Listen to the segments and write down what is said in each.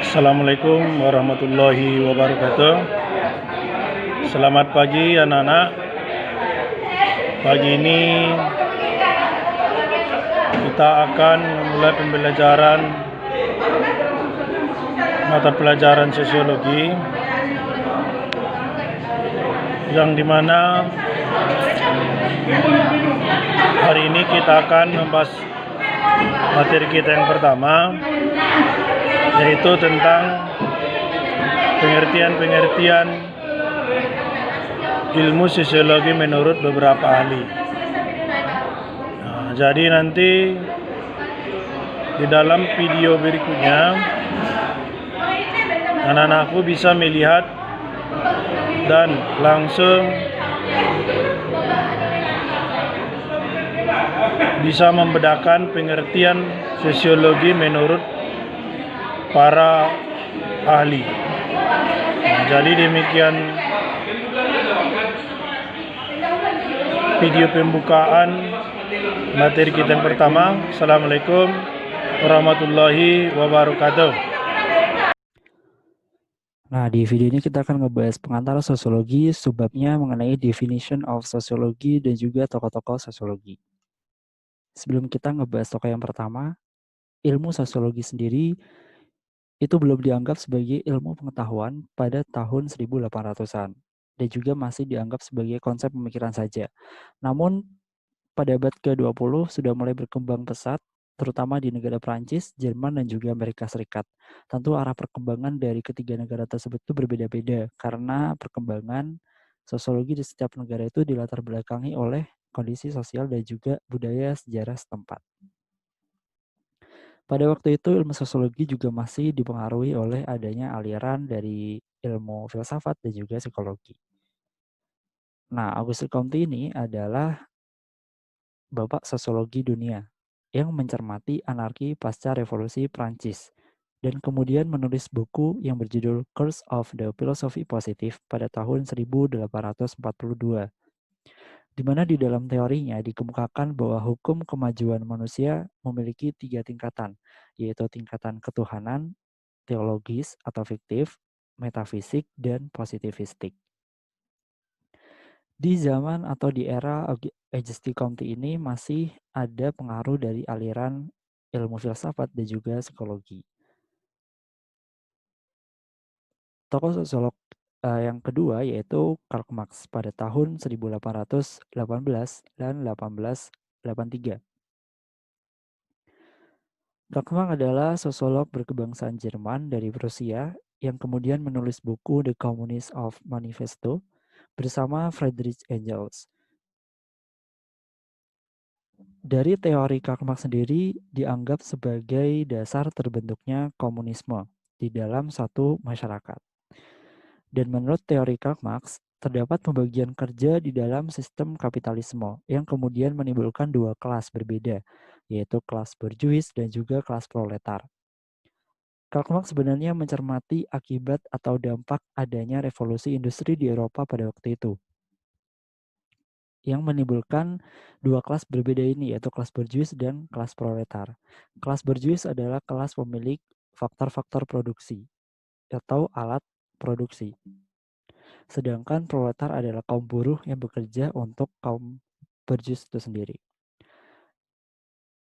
Assalamualaikum warahmatullahi wabarakatuh. Selamat pagi anak-anak. Pagi ini kita akan memulai pembelajaran mata pelajaran sosiologi, yang dimana hari ini kita akan membahas materi kita yang pertama, yaitu tentang pengertian ilmu sosiologi menurut beberapa ahli. Jadi nanti di dalam video berikutnya anak-anakku bisa melihat dan langsung bisa membedakan pengertian sosiologi menurut para ahli. Jadi demikian video pembukaan materi kita yang pertama. Assalamualaikum warahmatullahi wabarakatuh. Nah, di video ini kita akan ngebahas pengantar sosiologi, subbabnya mengenai definition of sosiologi dan juga tokoh-tokoh sosiologi. Sebelum kita ngebahas tokoh yang pertama, ilmu sosiologi sendiri itu belum dianggap sebagai ilmu pengetahuan pada tahun 1800-an dan juga masih dianggap sebagai konsep pemikiran saja. Namun pada abad ke-20 sudah mulai berkembang pesat, terutama di negara Prancis, Jerman, dan juga Amerika Serikat. Tentu arah perkembangan dari ketiga negara tersebut itu berbeda-beda karena perkembangan sosiologi di setiap negara itu dilatar belakangi oleh kondisi sosial dan juga budaya sejarah setempat. Pada waktu itu ilmu sosiologi juga masih dipengaruhi oleh adanya aliran dari ilmu filsafat dan juga psikologi. Nah, Auguste Comte ini adalah bapak sosiologi dunia yang mencermati anarki pasca revolusi Prancis dan kemudian menulis buku yang berjudul Curse of the Philosophy Positive pada tahun 1842. Di mana di dalam teorinya dikemukakan bahwa hukum kemajuan manusia memiliki 3 tingkatan, yaitu tingkatan ketuhanan, teologis atau fiktif, metafisik, dan positivistik. Di zaman atau di era Auguste Comte ini masih ada pengaruh dari aliran ilmu filsafat dan juga psikologi. Tokoh sosiolog yang kedua yaitu Karl Marx pada tahun 1818 dan 1883. Karl Marx adalah sosiolog berkebangsaan Jerman dari Prusia yang kemudian menulis buku The Communist of Manifesto bersama Friedrich Engels. Dari teori Karl Marx sendiri dianggap sebagai dasar terbentuknya komunisme di dalam satu masyarakat. Dan menurut teori Karl Marx, terdapat pembagian kerja di dalam sistem kapitalisme yang kemudian menimbulkan dua kelas berbeda, yaitu kelas borjuis dan juga kelas proletar. Karl Marx sebenarnya mencermati akibat atau dampak adanya revolusi industri di Eropa pada waktu itu, yang menimbulkan dua kelas berbeda ini, yaitu kelas borjuis dan kelas proletar. Kelas borjuis adalah kelas pemilik faktor-faktor produksi atau alat produksi. Sedangkan proletar adalah kaum buruh yang bekerja untuk kaum borjuis itu sendiri.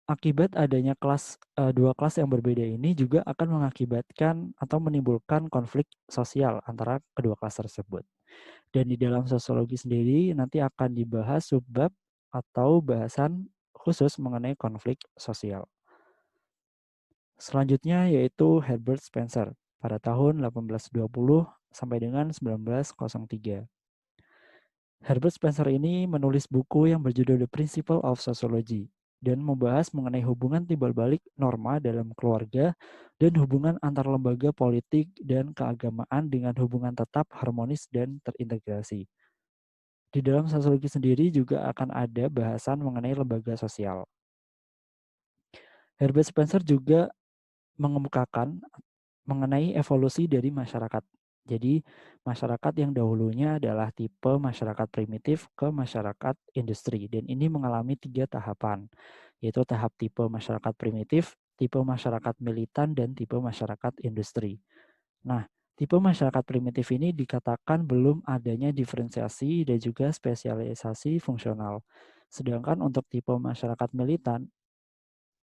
Akibat adanya dua kelas yang berbeda ini juga akan mengakibatkan atau menimbulkan konflik sosial antara kedua kelas tersebut. Dan di dalam sosiologi sendiri nanti akan dibahas subbab atau bahasan khusus mengenai konflik sosial. Selanjutnya yaitu Herbert Spencer pada tahun 1820 sampai dengan 1903. Herbert Spencer ini menulis buku yang berjudul The Principle of Sociology dan membahas mengenai hubungan timbal balik norma dalam keluarga dan hubungan antar lembaga politik dan keagamaan dengan hubungan tetap, harmonis, dan terintegrasi. Di dalam sosiologi sendiri juga akan ada bahasan mengenai lembaga sosial. Herbert Spencer juga mengemukakan mengenai evolusi dari masyarakat. Jadi masyarakat yang dahulunya adalah tipe masyarakat primitif ke masyarakat industri dan ini mengalami 3 tahapan, yaitu tahap tipe masyarakat primitif, tipe masyarakat militan, dan tipe masyarakat industri. Nah, tipe masyarakat primitif ini dikatakan belum adanya diferensiasi dan juga spesialisasi fungsional. Sedangkan untuk tipe masyarakat militan,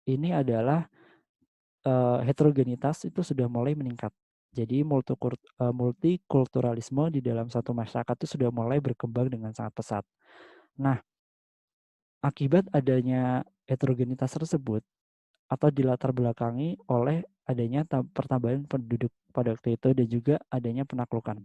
ini adalah heterogenitas itu sudah mulai meningkat. Jadi multikulturalisme di dalam satu masyarakat itu sudah mulai berkembang dengan sangat pesat. Nah, akibat adanya heterogenitas tersebut atau dilatar belakangi oleh adanya pertambahan penduduk pada waktu itu dan juga adanya penaklukan.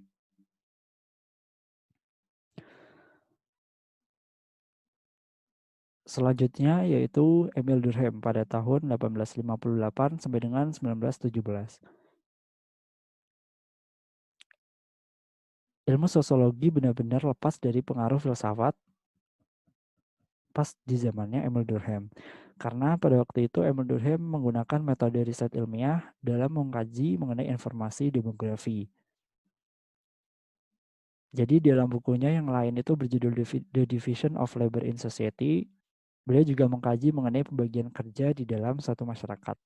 Selanjutnya yaitu Emil Durkheim pada tahun 1858 sampai dengan 1917. Ilmu sosiologi benar-benar lepas dari pengaruh filsafat pas di zamannya Emil Durkheim. Karena pada waktu itu Emil Durkheim menggunakan metode riset ilmiah dalam mengkaji mengenai informasi demografi. Jadi dalam bukunya yang lain itu berjudul The Division of Labor in Society, beliau juga mengkaji mengenai pembagian kerja di dalam satu masyarakat.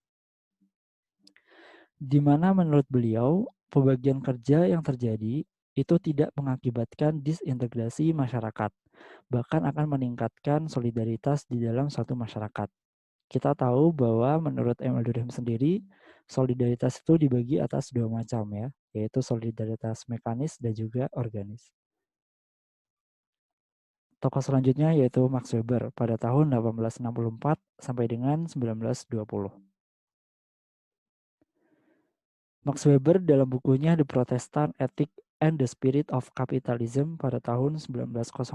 Di mana menurut beliau, pembagian kerja yang terjadi itu tidak mengakibatkan disintegrasi masyarakat, bahkan akan meningkatkan solidaritas di dalam satu masyarakat. Kita tahu bahwa menurut Emil Durkheim sendiri, solidaritas itu dibagi atas dua macam ya, yaitu solidaritas mekanis dan juga organis. Tokoh selanjutnya yaitu Max Weber pada tahun 1864 sampai dengan 1920. Max Weber dalam bukunya The Protestant Ethic and the Spirit of Capitalism pada tahun 1905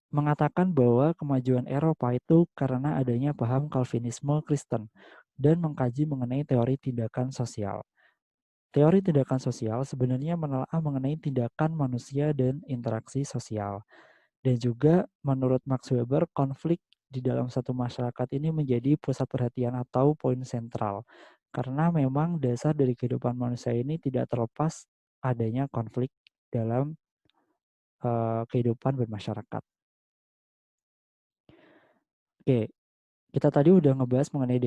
mengatakan bahwa kemajuan Eropa itu karena adanya paham Calvinisme Kristen dan mengkaji mengenai teori tindakan sosial. Teori tindakan sosial sebenarnya menelaah mengenai tindakan manusia dan interaksi sosial. Dan juga menurut Max Weber, konflik di dalam satu masyarakat ini menjadi pusat perhatian atau poin sentral. Karena memang dasar dari kehidupan manusia ini tidak terlepas adanya konflik dalam kehidupan bermasyarakat. Oke, kita tadi udah ngebahas mengenai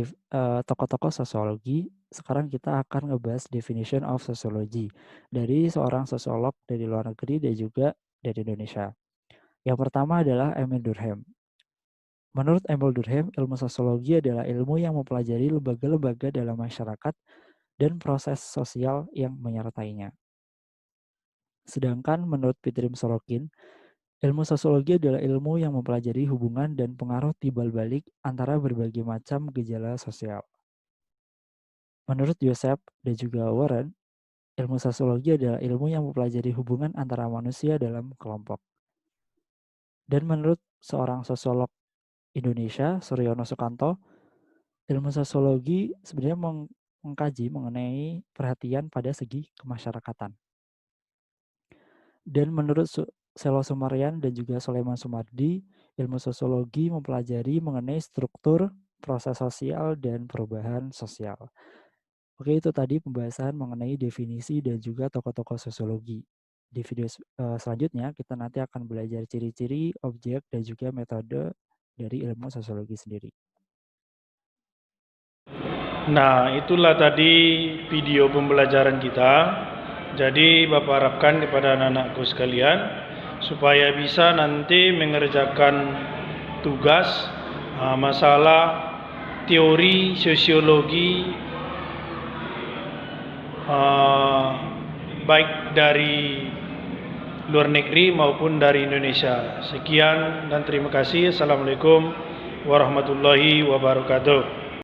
tokoh-tokoh sosiologi. Sekarang kita akan ngebahas definition of sociology dari seorang sosiolog dari luar negeri dan juga dari Indonesia. Yang pertama adalah Emil Durkheim. Menurut Emil Durkheim, ilmu sosiologi adalah ilmu yang mempelajari lembaga-lembaga dalam masyarakat dan proses sosial yang menyertainya. Sedangkan menurut Petrim Sorokin, ilmu sosiologi adalah ilmu yang mempelajari hubungan dan pengaruh timbal balik antara berbagai macam gejala sosial. Menurut Joseph dan juga Warren, ilmu sosiologi adalah ilmu yang mempelajari hubungan antara manusia dalam kelompok. Dan menurut seorang sosiolog Indonesia, Suryono Sukanto, ilmu sosiologi sebenarnya mengkaji mengenai perhatian pada segi kemasyarakatan. Dan menurut Selo Sumarian dan juga Soleman Sumardi, ilmu sosiologi mempelajari mengenai struktur, proses sosial, dan perubahan sosial. Oke, itu tadi pembahasan mengenai definisi dan juga tokoh-tokoh sosiologi. Di video selanjutnya, kita nanti akan belajar ciri-ciri, objek, dan juga metode dari ilmu sosiologi sendiri. Nah, itulah tadi video pembelajaran kita. Jadi Bapak harapkan kepada anak-anakku sekalian supaya bisa nanti mengerjakan tugas masalah teori sosiologi baik dari luar negeri maupun dari Indonesia. Sekian dan terima kasih. Assalamualaikum warahmatullahi wabarakatuh.